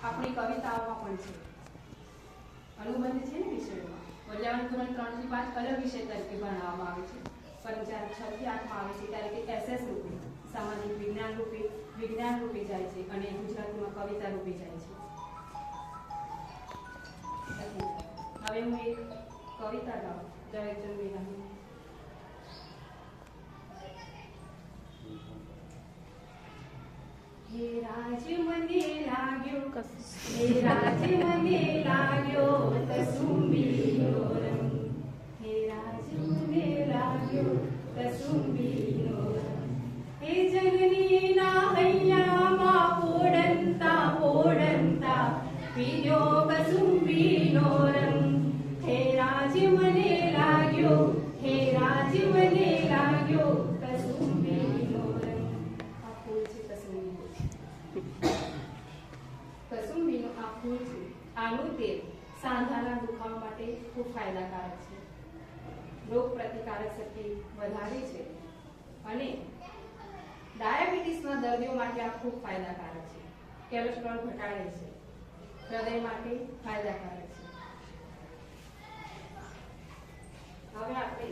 આપણી કવિતાઓમાં પણ છે, અનુબંધ છે ને વિષયોમાં. પર્યાવરણ ધોરણ 3 થી 5 અલગ વિષય તરીકે ભણાવવામાં આવે છે, પરંતુ જ્યારે 6 થી 8 માં આવે છે ત્યારે તે એસએસ રૂપે, સામાજિક વિજ્ઞાન રૂપે જાય છે અને ગુજરાતીમાં કવિતા રૂપે જાય છે. હવે હું એક કવિતા ગાઉં ઝવેરચંદ મેઘાણી. હે રાજ મને લાગ્યો, હે રાજ મને લાગ્યો કસુંબીનો રંગ, હે રાજ મને લાગ્યો કસુંબીનો રંગ, હે જનનીના હૈયામાં પોડંતા પીજો કસુંબીનો રંગ, હે રાજ મને લાગ્યો, હે રાજ મને લાગ્યો કસુંબીનો રંગ. આ ફૂલ છે કસુંબીનું આ ફૂલ છે. આનું તેલ સાંધાના દુખાવા માટે ખૂબ ફાયદાકારક છે, રોગ પ્રતિકારક શક્તિ વધારે છે અને ડાયાબિટીસના દર્દીઓ માટે આ ખૂબ ફાયદાકારક છે. કોલેસ્ટ્રોલ ઘટાડે છે, હૃદય માટે ફાયદાકારક છે. હવે આપણે